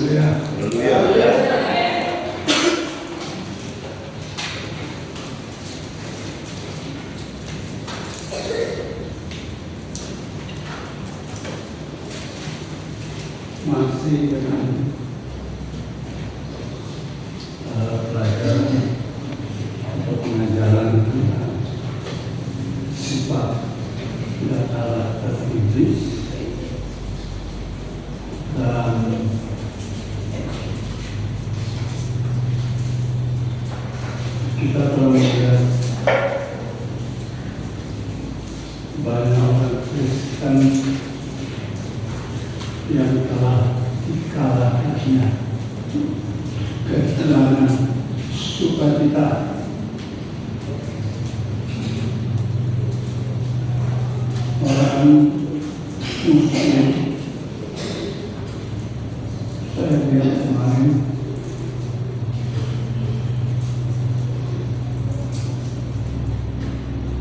Masih dengan pelajaran atau pengajaran sifat dan karakter iblis, dan kita telah melihat banyak orang Kristen yang telah dikalahkannya ketenangan sukacita, orang Muslim. Saya lihat kemarin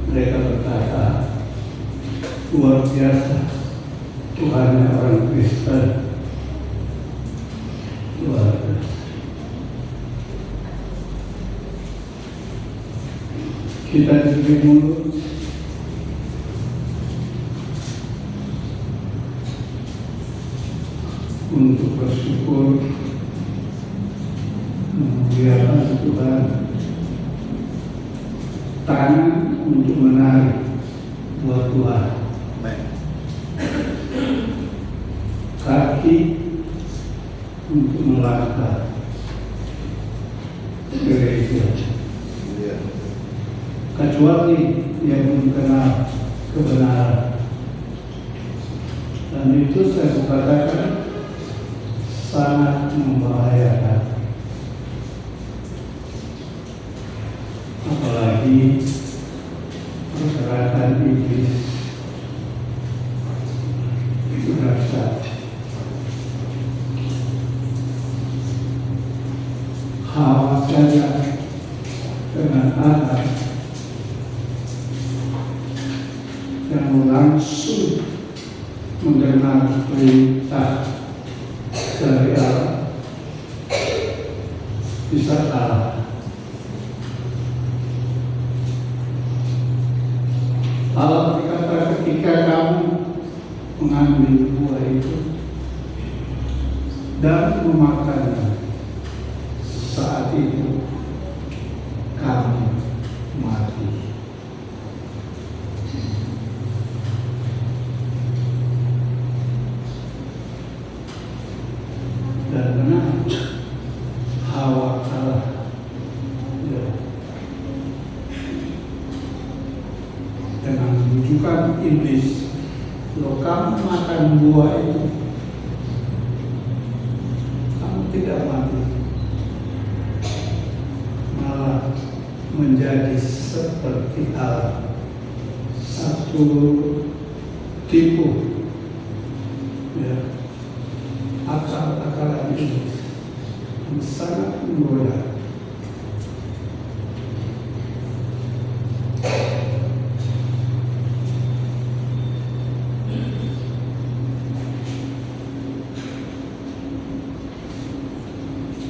mereka berkata, luar biasa Tuhannya orang Kristen, luar biasa. Kita diberi mulut untuk bersyukur, memuliakan Tuhan, tangan untuk menarik buat Tuhan, kaki untuk melangkah gereja, kecuali yang mengenal kebenaran. Dan itu saya katakan sangat membahayakan, apalagi pergerakan iblis itu dahsyat. Hawa saja dengan Adam yang langsung mendengar perintah dari Allah bisa kalah. Allah berkata, ketika kamu mengambil buah itu dan memakannya, saat itu kamu mati. Dan benar, Hawa kalah. Ya. Dengan bujukan iblis, kalau kamu makan buah itu, kamu tidak mati, malah menjadi seperti Allah. Satu tipu, ya, akal-akalan ini yang sangat menggoda.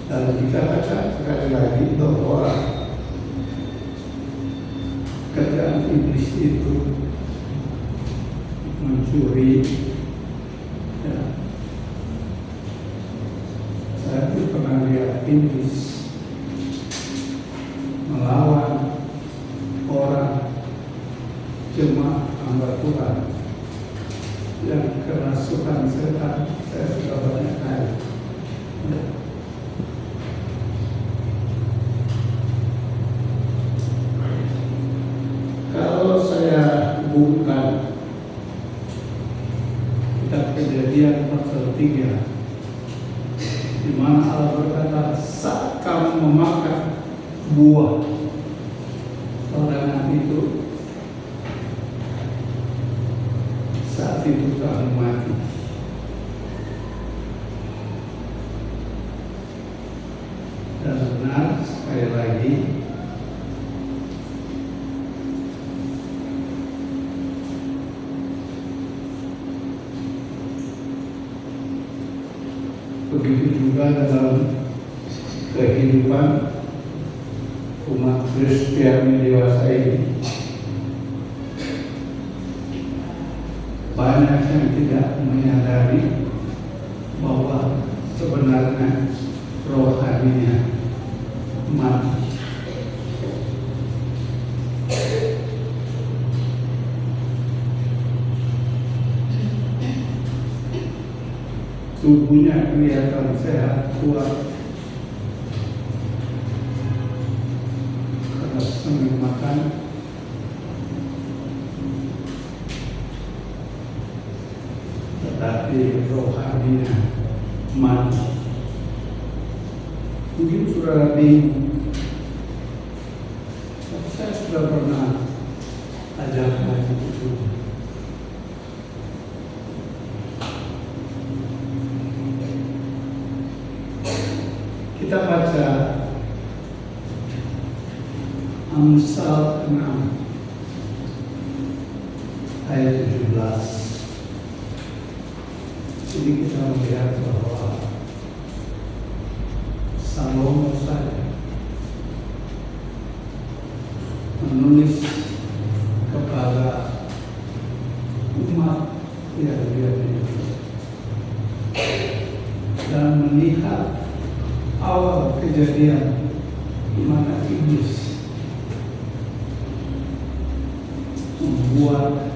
Dan dikatakan sekali lagi bahwa kerjaan iblis itu mencuri. Ya. Saya pun pernah lihat iblis melawan orang jemaat hamba Tuhan yang kerasukan setan. Saya sudah banyak kali. Ya. Kalau saya bukan kitab Kejadian pasal 3, di mana Allah berkata, saat kamu memakan buah larangan itu, saat itu kamu mati. Dan benar, sekali lagi, Begitu juga dalam kehidupan umat Kristiani dewasa ini, banyak yang tidak menyadari bahwa sebenarnya rohaninya mati. Tubuhnya kelihatan sehat, kuat, karena sering makan, tetapi rohaninya mati. Mungkin saudara bingung, saya sudah pernah ajarkan itu. Kita baca Amsal 6 ayat 17. Jadi kita melihat bahwa Salomo saja menulis kepada umat yang dia pilih dan melihat awal kejadian di mana iblis membuat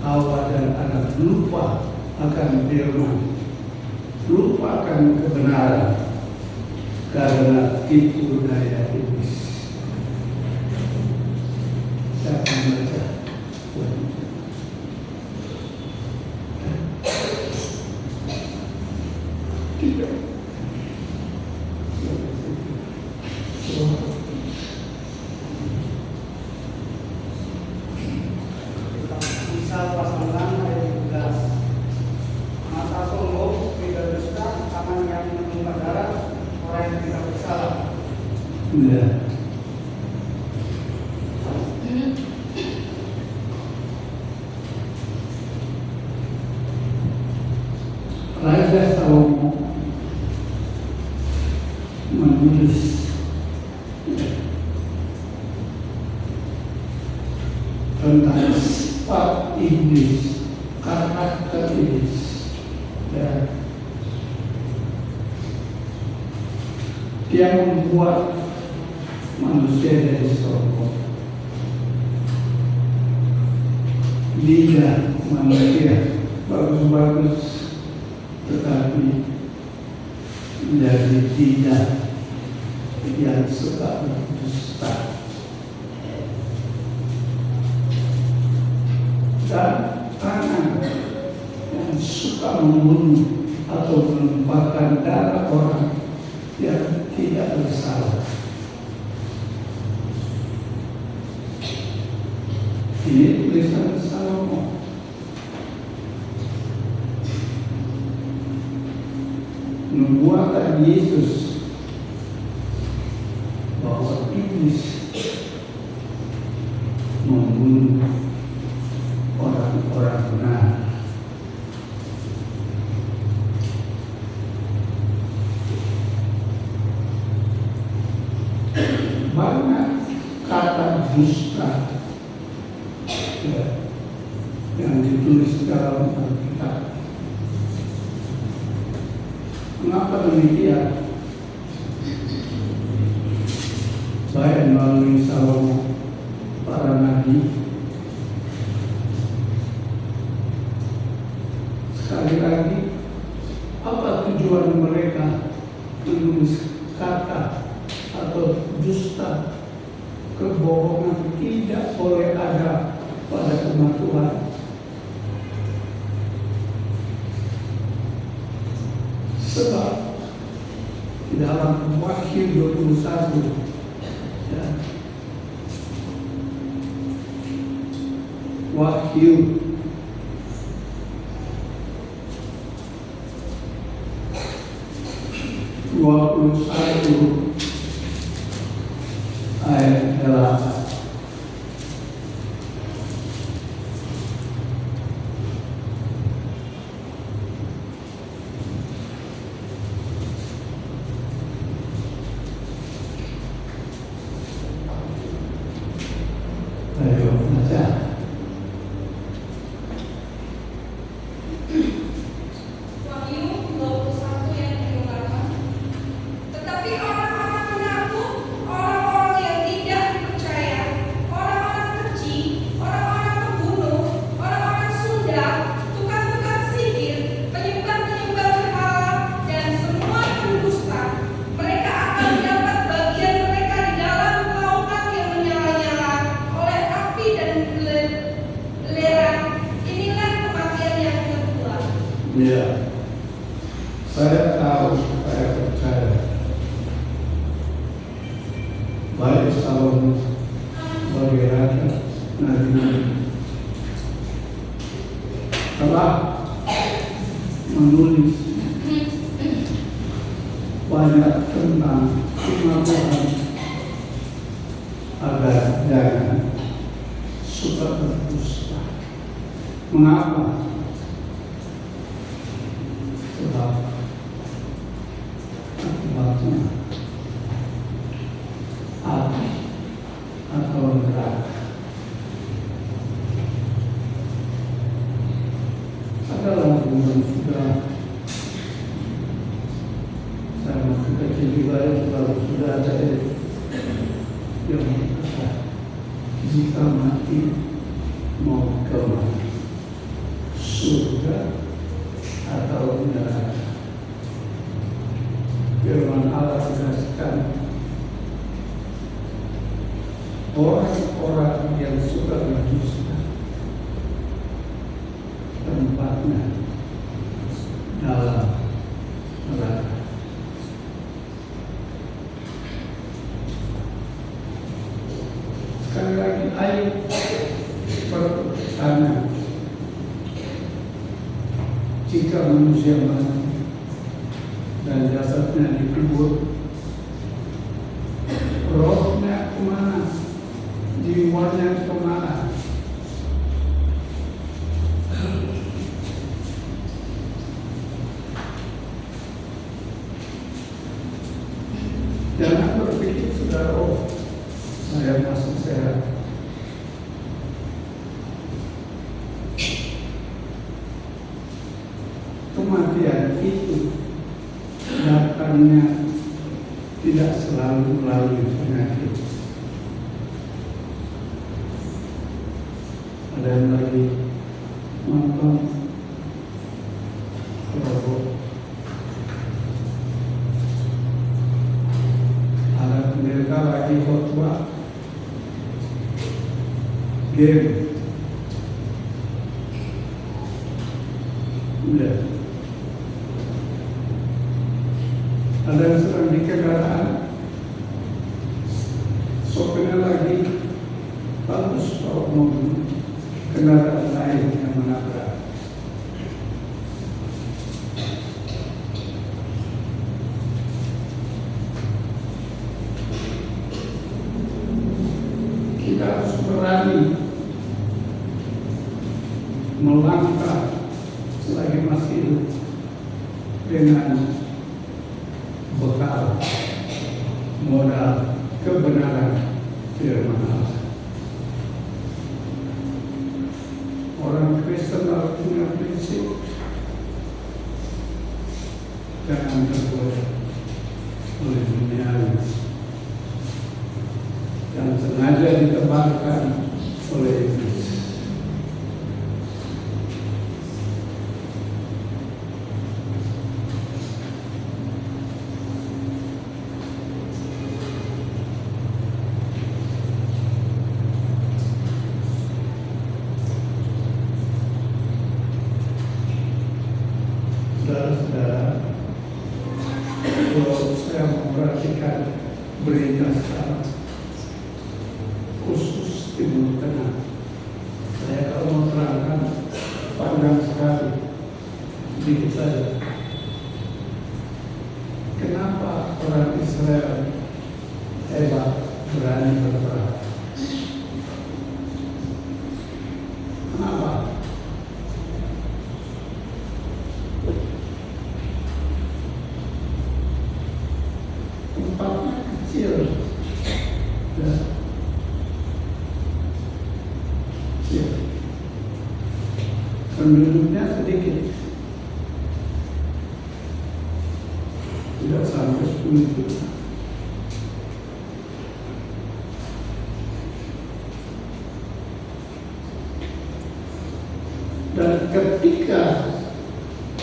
Hawa dan anak lupa akan firman, lupa akan kebenaran karena tipu daya iblis. Saya akan baca. Ya. Raja Salomo menulis tentang sifat iblis, karakter iblis, ya. Dia membuat manusia dari sombong, lidah manusia bagus-bagus, tetapi dari lidah yang suka berdusta, dan tangan yang suka membunuh atau menumpahkan darah orang yang tidak bersalah. Ini tulisan Salomo. Nubuatan Yesus bahwa iblis membunuh orang-orang benar. Banyak kata dusta yang ditulis dalam Alkitab. Mengapa demikian? Baik melalui Salomo, para nabi, sekali lagi, apa tujuan mereka menulis kata atau dusta, kebohongan tidak boleh ada pada umat Tuhan? Sebab di dalam Wahyu 21, ya, Wahyu 21 ayat 8. Ya, saya tahu, saya percaya. Baik Salomo sebagai raja nabi-nabi telah menulis banyak tentang firman Tuhan agar jangan suka berdusta. Mengapa? Sebab akibatnya api atau neraka. Ada lagu yang sudah saya masih kecil juga sudah ada yang berkata, jika mati mau ke mana? Surga atau neraka? Firman Allah tegaskan, orang-orang yang suka berdusta tempatnya dalam neraka. Sekali lagi Ayub bertanya, jika manusia mati dan jasadnya dikubur, rohnya kemana? Jiwanya kemana? Jangan berpikir saudara, oh saya masih sehat. Kematian itu datangnya tidak selalu melalui penyakit. Ada yang lagi nonton robot, ada mereka lagi khotbah game. Udah. Ada yang sedang di kendaraan, sopirnya lagi bagus bawa mobil, kendaraan lain yang menabrak. Kita harus berani melangkah selagi masih hidup dengan bekal modal kebenaran firman Allah. Orang Kristen harus punya prinsip, jangan tergoda oleh dunia yang sengaja ditebarkan oleh iblis. Saudara-saudara, kalau saya memperhatikan berita sekarang, khusus Timur Tengah, saya kalau mau terangkan panjang sekali, sedikit saja. Kenapa orang Israel hebat, berani berperang? Kenapa? Tempatnya kecil, ya. Kecil. Penduduknya sedikit, tidak sampai 10 juta. Dan ketika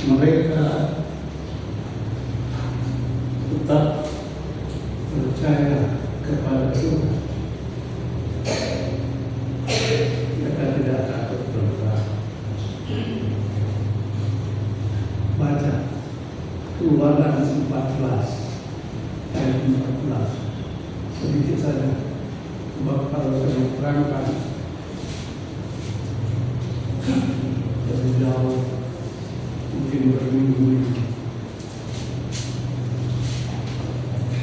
mereka tetap percaya kepada Tuhan, mereka tidak takut berperang. jauh, mungkin berminggu-minggu.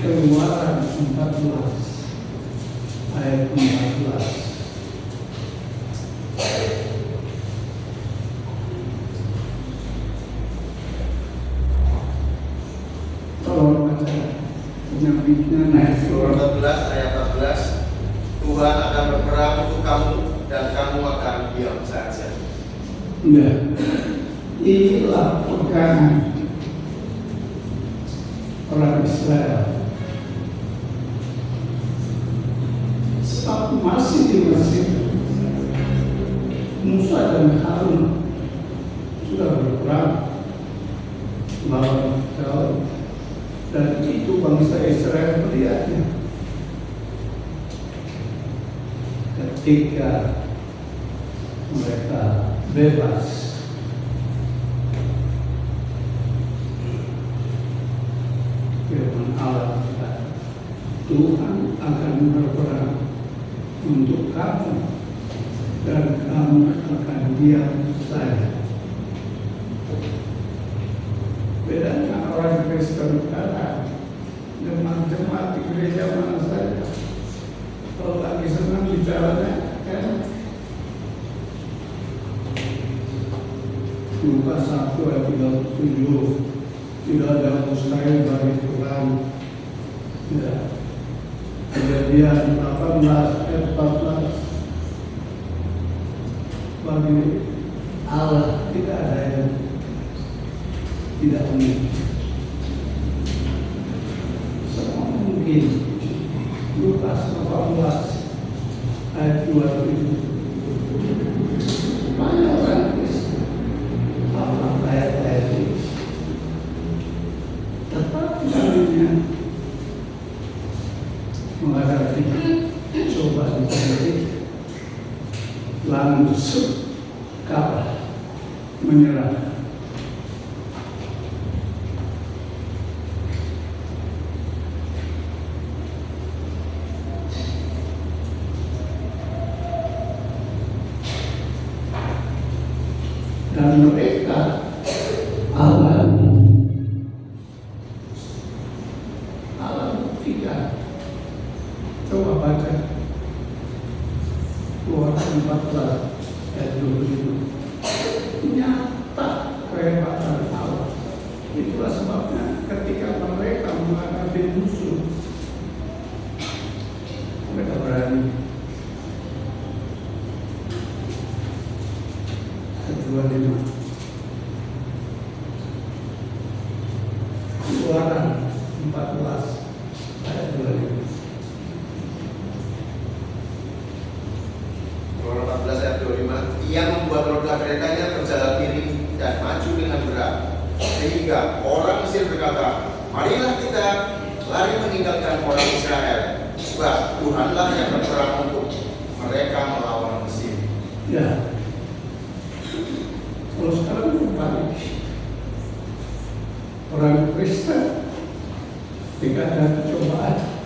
Keluaran 14 ayat 14. Tolong baca penyampingnya naik Keluaran 14 ayat 14. Tuhan akan berperang untuk kamu dan kamu akan diam saja. Enggak. Inilah pegangan orang Israel. Sebab masih di Mesir, Musa dan Harun sudah berperang melawan Firaun, dan itu bangsa Israel melihatnya. Ketika mereka bebas, firman Allah berkata, Tuhan akan berperang untuk kamu dan kamu akan diam saja. Bedanya orang Kristen sekarang, jemaat-jemaat di gereja mana saja, kalau lagi senang bicaranya kan Lukas 1 ayat 37, tidak ada mustahil bagi Tuhan. Ya. Kejadian 18 ayat 14, bagi Allah tidak ada yang tidak mungkin. Semua mungkin. Lukas 18 ayat 27. Banyak orang Kristen hafal ayat-ayat ini, tetapi darinya menghadapi cobaan politik langsung kalah, menyerah. Dan mereka Allah buktikan. Coba baca Keluaran 14 ayat 25. Nyata kehebatan Allah. Itulah sebabnya ketika mereka menghadapi musuh, mereka berani. Keluaran 14 ayat 25. Keluaran 14 ayat 25. Ia membuat roda keretanya berjalan miring dan maju dengan berat, sehingga orang Mesir berkata, marilah kita lari meninggalkan orang Israel, sebab Tuhanlah yang berperang untuk mereka melawan Mesir. Ya. Kalau sekarang berbalik, orang Kristen jika ada cobaan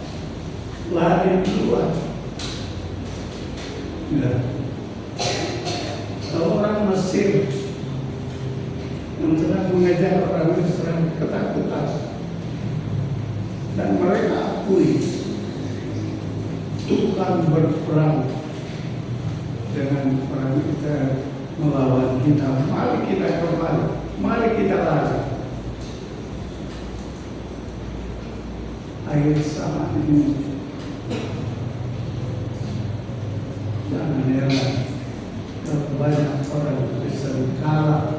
lari keluar. Ya. Kalau orang Mesir yang sedang mengejar orang Israel ketakutan, dan mereka akui Tuhan berperang dengan orang Israel melawan kita. Mari kita kembali, mari kita lari. Akhir zaman ini jangan heran kalau banyak orang Kristen kalah.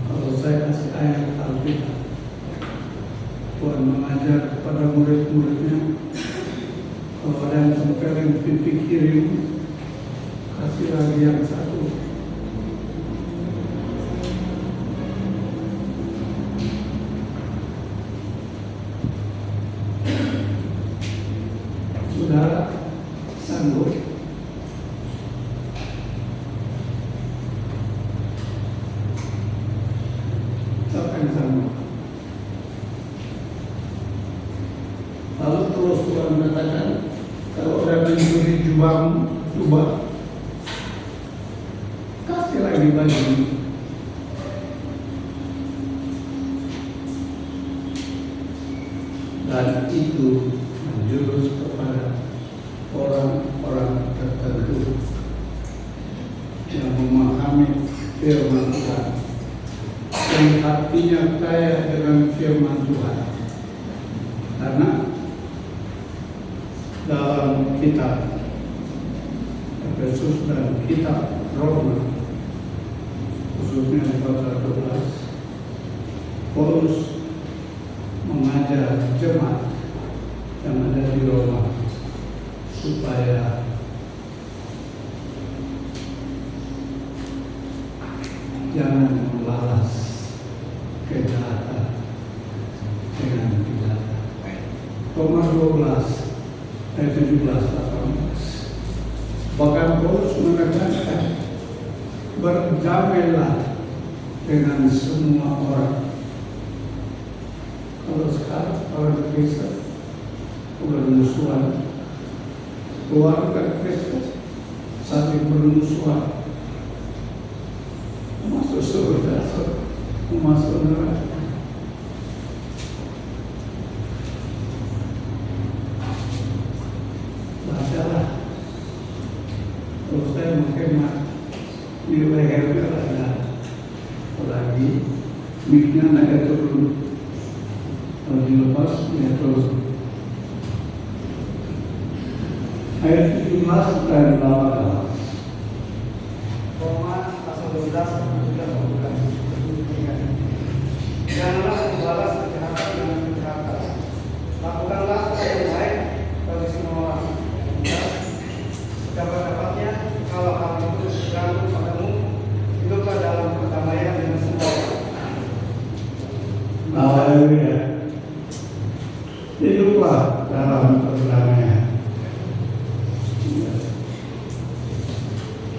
Kalau saya kasih ayat Alkitab, Tuhan mengajar kepada murid-muridnya, kalau ada yang tempelin pipi kiri, kasih lagi yang satu. Saudara sanggup? Siapa yang sanggup? Lalu terus Tuhan mengatakan, kalau ada mencuri jubah, kasih lagi baju. Dan itu menjurus kepada orang-orang tertentu yang memahami firman Tuhan, yang hatinya kaya dengan firman Tuhan. Karena dalam kitab Efesus dan kitab Roma, khususnya di pasal 12, Paulus mengajar jemaat yang ada di Roma supaya jangan membalas kejahatan dengan kejahatan. Roma 12 ayat 17-18. Bahkan Paulus mengatakan, berdamailah dengan semua orang. Kalau sekarang orang Kristen bermusuhan, keluarga Kristen saling bermusuhan, masuk surga, masuk neraka. Bacalah. Kalau saya menghemat di lehernya ada, apalagi miknya naik turun. Kalau dilepas, ya terus. Ayat 17 dan 18. Roma pasal 12 janganlah membalas kejahatan dengan kejahatan. Lakukanlah yang baik bagi semua orang. Dapat-dapatnya kalau hal itu tergantung padamu, hiduplah dalam perdamaian dengan semua orang. Haleluya. Hiduplah dalam perdamaian.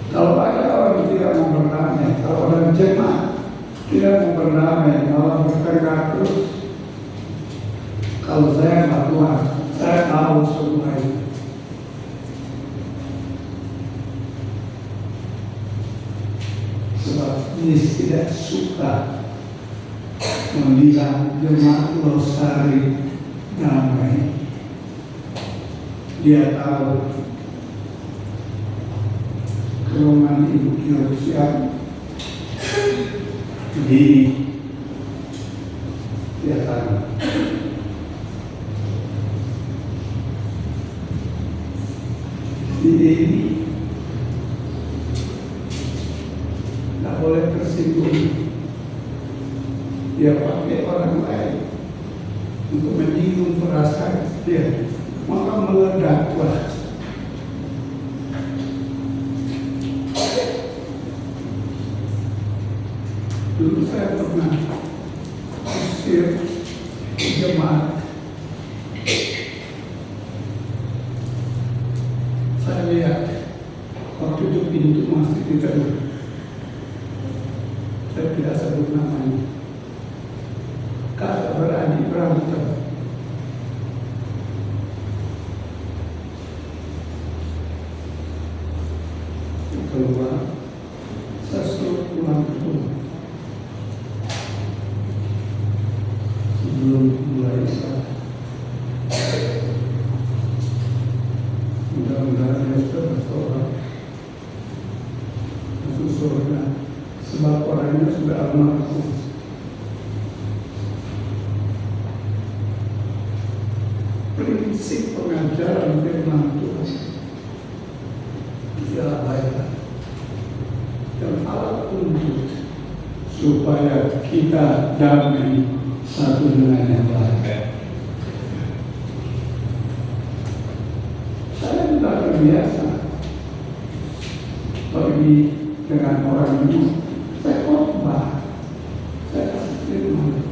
Kalau ada orang tidak mau berdamai, kalau orang jemaat tidak mau berdamai, kalau bertengkar terus, kalau saya nggak kuat, saya tahu semua itu. Sebab Yesus tidak suka melihat jemaat Losari damai. Dia tahu kelemahan ibu Kyoksian di tanah. Ini tidak boleh tersinggung. Dia pakai orang lain untuk menyinggung perasaan dia, maka meledaklah. Dulu saya pernah usir jemaat. Saya lihat waktu itu pintu masih ditutup. Saya tidak sebut namanya. Kata berani berantem. Keluar, saya suruh pulang ke rumah. Sebelum mulai sholat, mudah-mudahan dia sudah bertobat masuk surga, sebab orangnya sudah almarhum. Prinsip pengajaran firman Tuhan ialah baiklah dan alat untuk supaya kita damai satu dengan yang lain. Saya tidak terbiasa pergi dengan orang ini. Saya khotbah, saya kasih firman.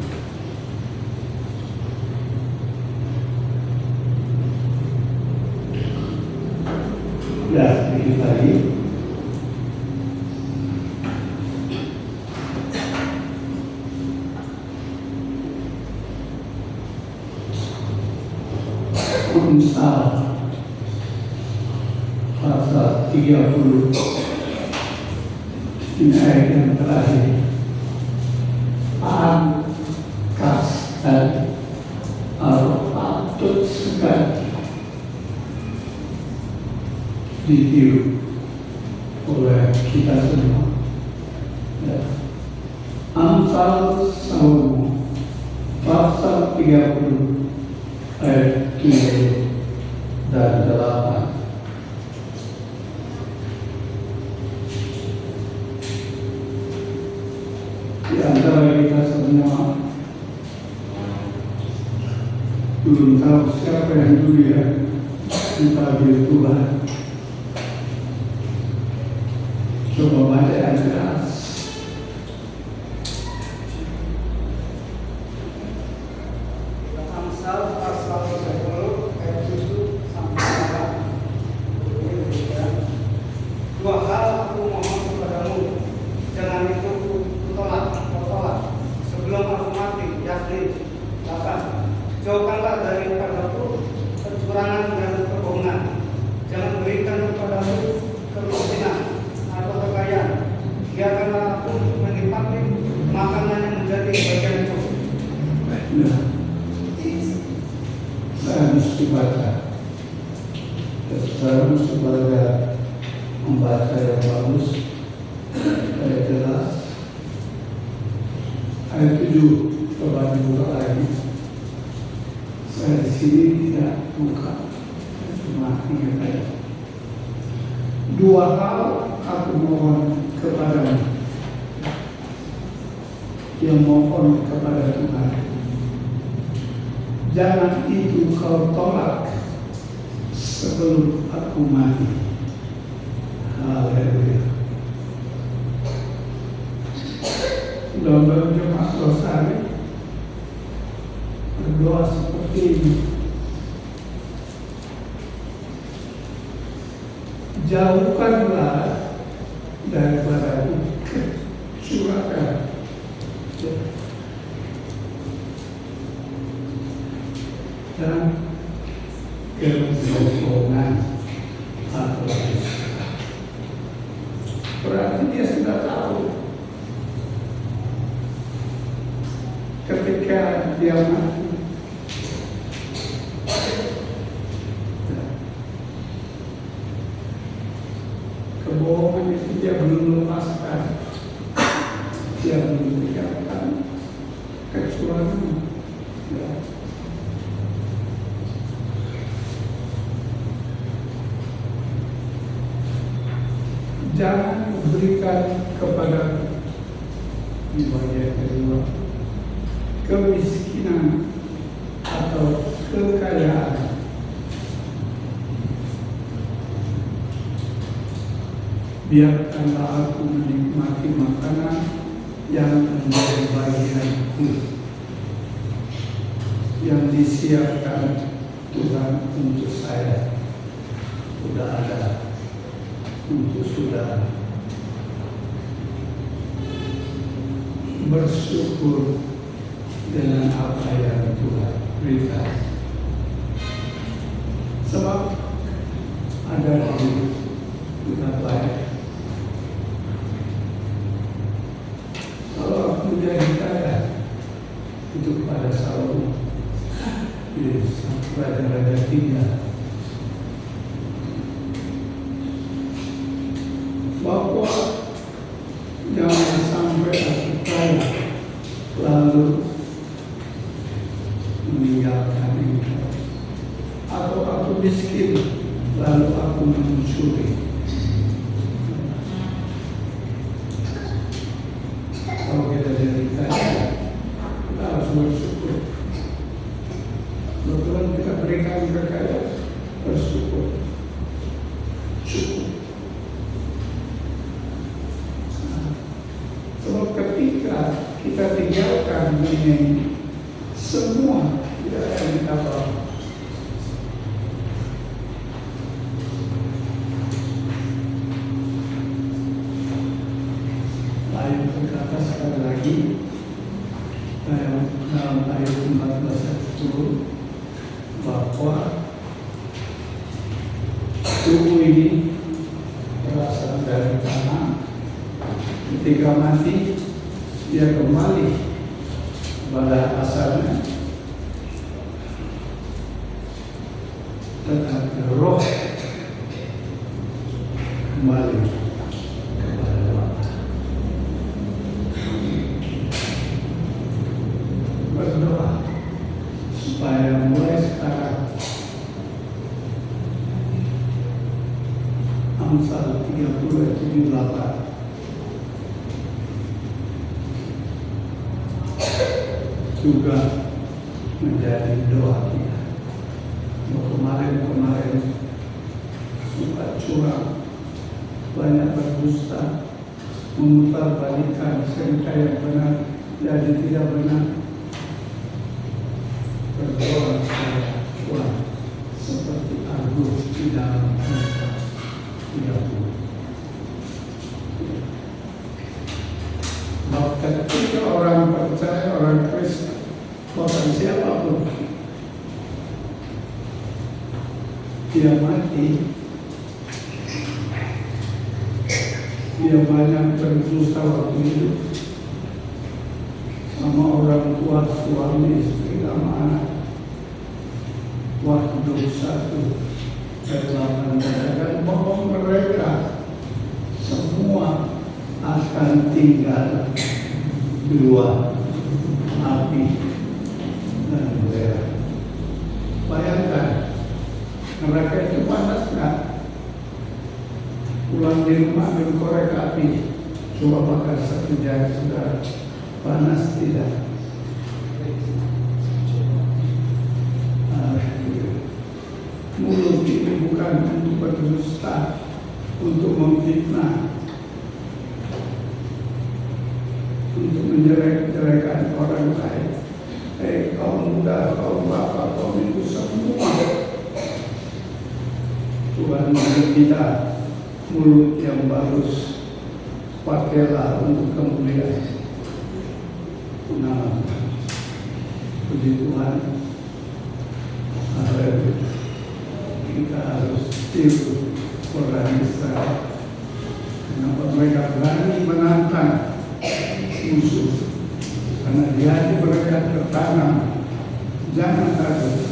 Ya, sedikit lagi. Amsal pasal 30 ini ayat yang terakhir. Angkas dan patut sekali ditiru oleh kita semua. Ya. Amsal Salomo pasal 30 ayat 7 dan 8. Di antara kita semua belum tahu siapa yang dulu ya dipanggil Tuhan. Coba baca yang keras. Amsal pasal 30 ayat 7 sampai 8. Ini demikian. Dua hal aku mohon kepadamu, jangan itu kau tolak sebelum aku mati, yakni 8. Jauhkanlah daripadaku kecurangan dan kebohongan. Jangan berikan kepadamu kemiskinan atau kekayaan. Biarkanlah aku menikmati makanan yang menjadi bagianku. Nah, saya mesti baca. Saya mesti membaca yang bagus, yang jelas. Ayat 7, coba dibuka lagi. Saya di sini tidak buka, cuma ingat aja. Dua hal aku mohon kepadamu, yang mohon kepada Tuhan. Jangan itu kau tolak sebelum aku mati. Haleluya. Dalam jemaat Rosari berdoa seperti ini. Jauhkanlah daripada kecurangan dan kebohongan atau dusta. Berarti dia sudah tahu ketika dia mati. Kebohongan itu dia belum lepaskan, dia belum tinggalkan kecurangan. Ya. Jangan berikan kepada di bagian kedua kemiskinan atau kekayaan. Biarkanlah aku menikmati makanan yang menjadi bagianku, yang disiapkan Tuhan untuk saya. Sudah ada untuk saudara. Bersyukur dengan apa yang Tuhan berikan. Sebab ada di Tuhan baik. Kalau aku menjadi kaya, itu pada Salomo, raja-raja tinggal. Bahwa jangan sampai aku kaya lalu meninggalkan engkau, atau aku miskin lalu aku mencuri. Kalau kita jadi kaya, kita harus bersyukur. Kebetulan kita berikan kekayaan, bersyukur. Syukur. Sebab ketika kita tinggalkan dunia ini, semua tidak akan kita bawa. Lain berkata sekali lagi dalam ayat 14 ayat 10 bahwa tubuh ini berasal dari tanah. Ketika mati, dia kembali pada asalnya. Tetapi roh kembali kepada Bapa. Berdoa supaya mulai sekarang Amsal 30:78 juga menjadi doa kita. Kemarin suka curang, banyak berdusta, memutarbalikkan cerita yang benar jadi tidak benar. Berdoa kepada Tuhan seperti Agus di dalam Amsal 30. Maka ketika orang percaya, orang Kristen, bahkan siapapun, dia mati, dia banyak berdusta waktu hidup sama orang tua, suami, istri, sama anak. Waktu 21 dan bahwa mereka semua akan tinggal di luar api dan belerang. Bayangkan, mereka itu panas nggak? Pulang di rumah ambil korek api, coba bakar satu jari, sudah panas tidak? Mulut ini bukan untuk berdusta, untuk memfitnah, untuk menjelek-jelekan orang lain. Kaum muda, kaum bapak, kaum ibu semua, Tuhan memberi kita mulut yang bagus, pakailah untuk kemuliaan. Nah, puji Tuhan, kita harus tiru orang Israel. Kenapa mereka berani menantang musuh? Karena di hati mereka tertanam, jangan takut,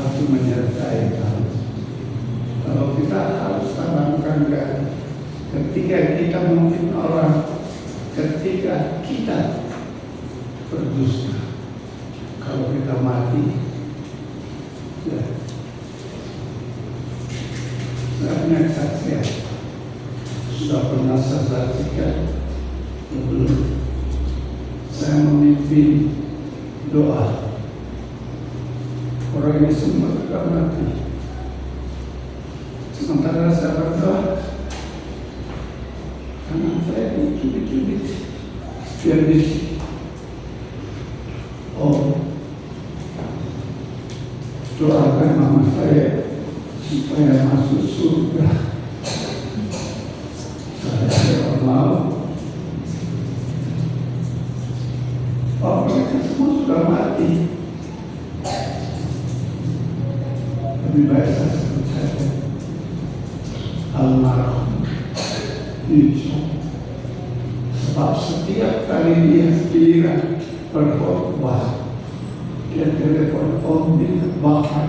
aku menyertai kamu. Kalau kita harus tanamkan kan, ketika kita memfitnah orang, ketika kita berdusta, kalau kita mati, ya, saya punya kesaksian, sudah pernah saya saksikan sebelum saya memimpin doa. Orang ini semua sudah mati. Sementara saya berdoa, tangan saya dicubit-cubit, biar bisa. Oh, doakan mama saya supaya masuk surga. Saya tidak mau. Oh, mereka semua sudah mati. Lebih baik saya sebut saja almarhum Yusuf. Sebab setiap kali dia giliran berkhotbah, dia telepon Om bin Bahar.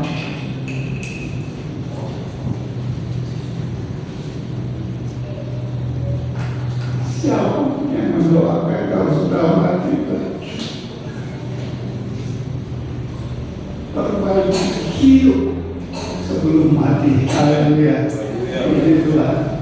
Siapa yang mendoakan kalau sudah mati? Terbaik hidup sebelum mati. Haleluya. Puji Tuhan.